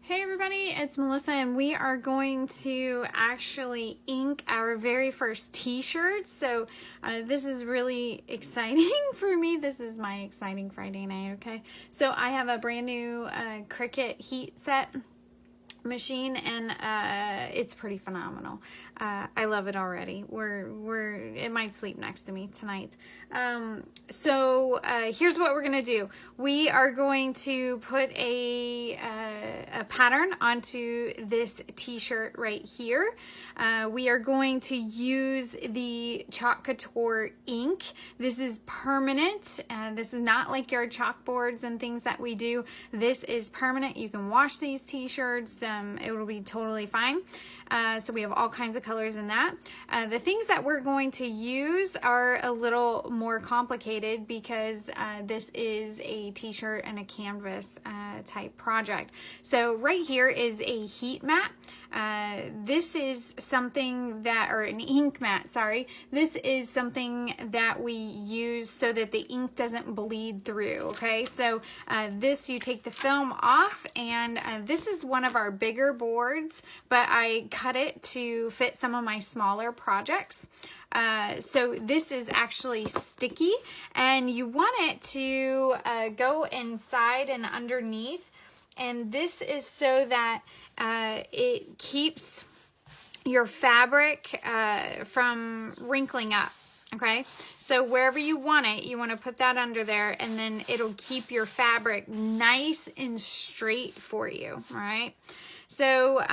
Hey everybody, it's Melissa and we are going to actually ink our very first t-shirt. So this is really exciting for me. This is my exciting Friday night, okay? So I have a brand new Cricut heat set machine and it's pretty phenomenal. I love it already. It might sleep next to me tonight. So here's what we're gonna do. We are going to put a pattern onto this t-shirt right here. We are going to use the Chalk Couture ink. This is permanent. This is not like your chalkboards and things that we do. This is permanent. You can wash these t-shirts. It will be totally fine. So we have all kinds of colors in that. The things that we're going to use are a little more complicated because this is a t-shirt and a canvas type project. So right here is a heat mat. This is something that, or an ink mat, sorry. This is something that we use so that the ink doesn't bleed through, okay? So this, you take the film off, and this is one of our bigger boards, but I cut it to fit some of my smaller projects. So this is actually sticky, and you want it to go inside and underneath, and this is so that it keeps your fabric from wrinkling up. Okay, so wherever you want to put that under there, and then it'll keep your fabric nice and straight for you. All right. So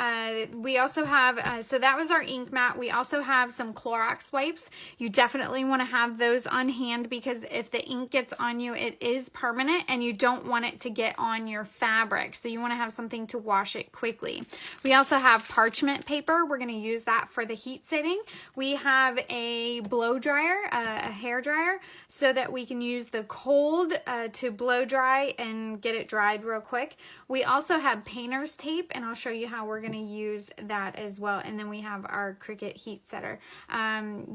we also have, so that was our ink mat. We also have some Clorox wipes. You definitely want to have those on hand because if the ink gets on you, it is permanent and you don't want it to get on your fabric. So you want to have something to wash it quickly. We also have parchment paper. We're going to use that for the heat sitting. We have a blow dryer, a hair dryer, so that we can use the cold to blow dry and get it dried real quick. We also have painter's tape, and I'll show you how we're going to use that as well. And then we have our Cricut heat setter.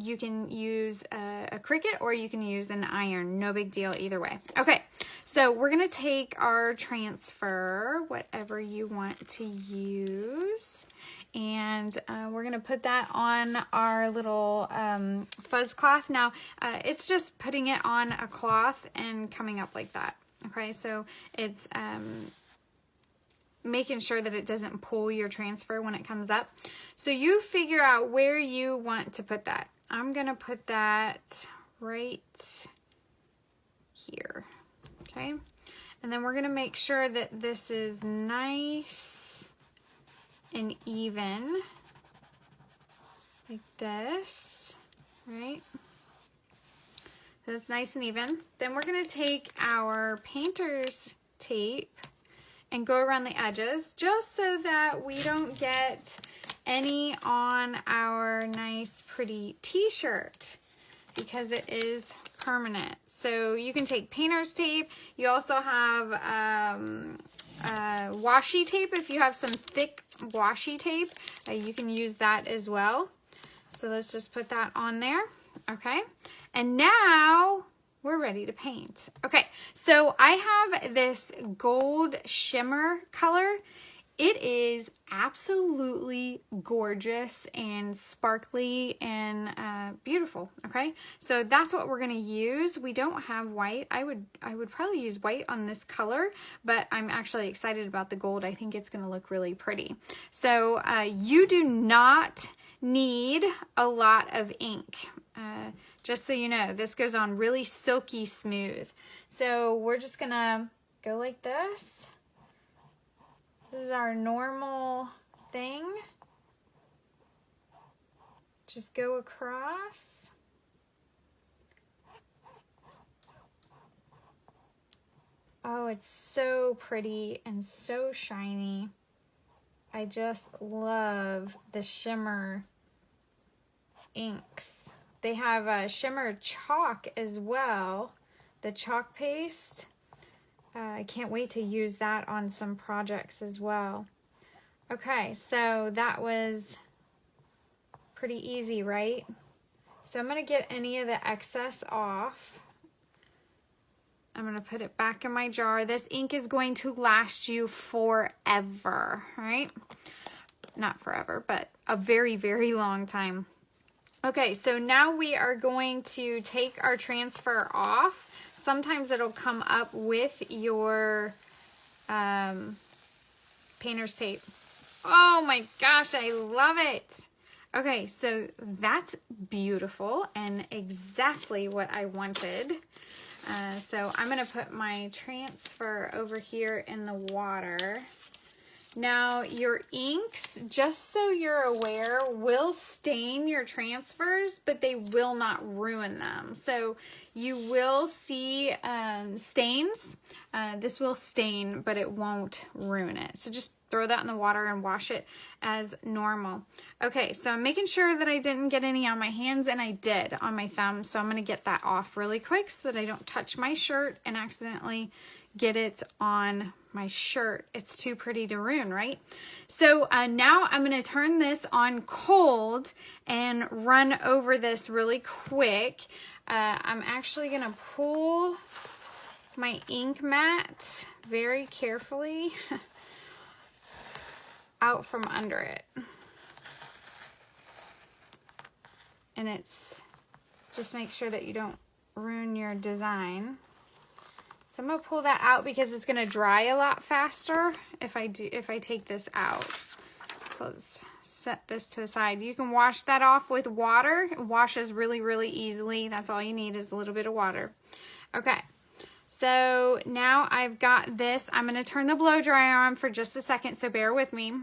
You can use a Cricut or you can use an iron. No big deal either way. Okay, so we're going to take our transfer, whatever you want to use, and we're going to put that on our little fuzz cloth. Now, it's just putting it on a cloth and coming up like that. Okay, so it's making sure that it doesn't pull your transfer when it comes up. So you figure out where you want to put that. I'm going to put that right here. Okay. And then we're going to make sure that this is nice and even like this, right? So it's nice and even. Then we're going to take our painter's tape and go around the edges just so that we don't get any on our nice pretty t-shirt because it is permanent. So you can take painter's tape. You also have washi tape. If you have some thick washi tape, you can use that as well. So let's just put that on there. Okay, and now we're ready to paint. Okay, so I have this gold shimmer color. It is absolutely gorgeous and sparkly and beautiful. Okay, so that's what we're gonna use. We don't have white. I would probably use white on this color, but I'm actually excited about the gold. I think it's gonna look really pretty. So you do not need a lot of ink. Just so you know, this goes on really silky smooth. So we're just gonna go like this. This is our normal thing. Just go across. Oh, it's so pretty and so shiny. I just love the shimmer inks. They have a shimmer chalk as well, the chalk paste. I can't wait to use that on some projects as well. Okay, so that was pretty easy, right? So I'm going to get any of the excess off. I'm going to put it back in my jar. This ink is going to last you forever, right? Not forever, but a very, very long time. Okay, so now we are going to take our transfer off. Sometimes it'll come up with your painter's tape. Oh my gosh, I love it. Okay, so that's beautiful and exactly what I wanted. So I'm going to put my transfer over here in the water. Now, your inks, just so you're aware, will stain your transfers, but they will not ruin them. So you will see stains. This will stain, but it won't ruin it. So just throw that in the water and wash it as normal. Okay, so I'm making sure that I didn't get any on my hands, and I did on my thumb. So I'm going to get that off really quick so that I don't touch my shirt and accidentally get it on my shirt. It's too pretty to ruin, right? So now I'm going to turn this on cold and run over this really quick. I'm actually going to pull my ink mat very carefully out from under it. And it's just make sure that you don't ruin your design. So I'm going to pull that out because it's going to dry a lot faster if I take this out. So let's set this to the side. You can wash that off with water. It washes really, really easily. That's all you need is a little bit of water. Okay. So now I've got this. I'm going to turn the blow dryer on for just a second, so bear with me.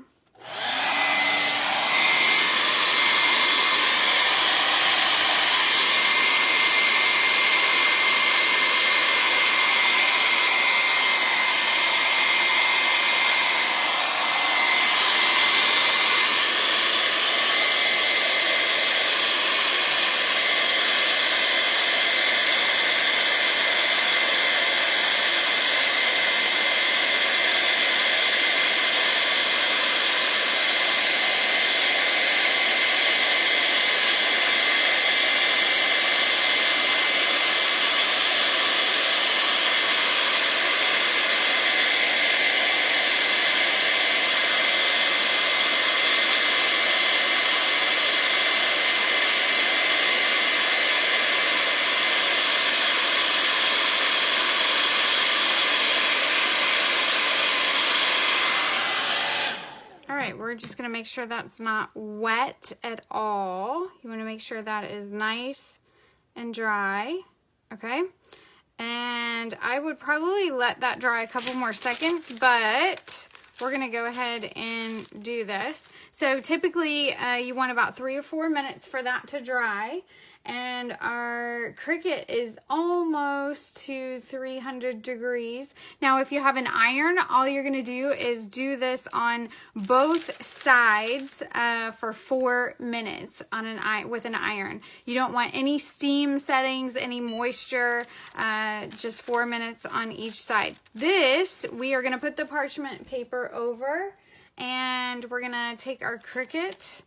We're just going to make sure that's not wet at all. You want to make sure that is nice and dry. Okay. And I would probably let that dry a couple more seconds, but we're going to go ahead and do this. So typically you want about 3 or 4 minutes for that to dry. And our Cricut is almost to 300 degrees. Now, if you have an iron, all you're going to do is do this on both sides for 4 minutes on with an iron. You don't want any steam settings, any moisture, just 4 minutes on each side. This, we are going to put the parchment paper over, and we're going to take our Cricut.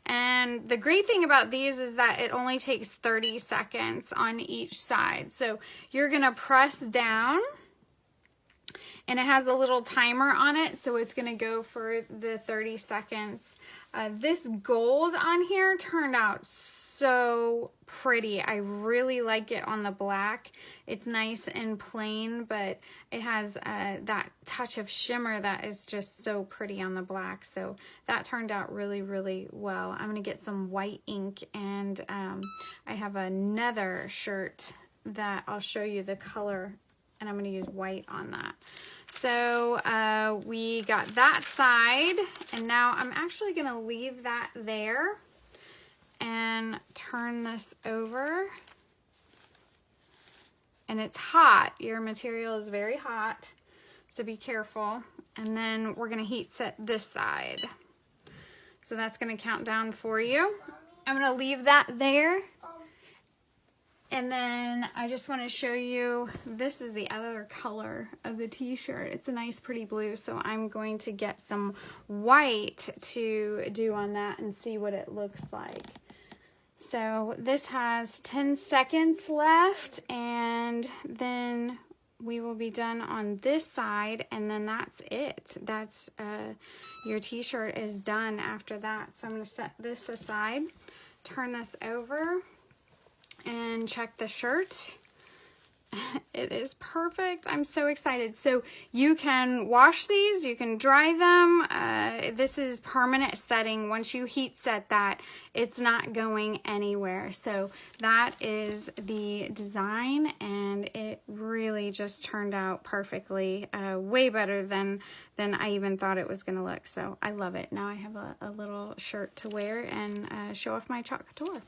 And the great thing about these is that it only takes 30 seconds on each side. So you're going to press down, and it has a little timer on it, so it's going to go for the 30 seconds. This gold on here turned out so pretty. I really like it on the black. It's nice and plain, but it has that touch of shimmer that is just so pretty on the black. So that turned out really, really well. I'm going to get some white ink, and I have another shirt that I'll show you the color, and I'm going to use white on that. So we got that side, and now I'm actually going to leave that there and turn this over. And it's hot. Your material is very hot, so be careful. And then we're going to heat set this side. So that's going to count down for you. I'm going to leave that there. And then I just want to show you, this is the other color of the t-shirt. It's a nice pretty blue, so I'm going to get some white to do on that and see what it looks like. So this has 10 seconds left, and then we will be done on this side, and then that's it. That's your t-shirt is done after that. So I'm going to set this aside, turn this over, and check the shirt. It is perfect. I'm so excited. So you can wash these, you can dry them. This is permanent setting. Once you heat set that, it's not going anywhere. So that is the design, and it really just turned out perfectly, way better than I even thought it was going to look. So I love it. Now I have a little shirt to wear and show off my Chalk Couture.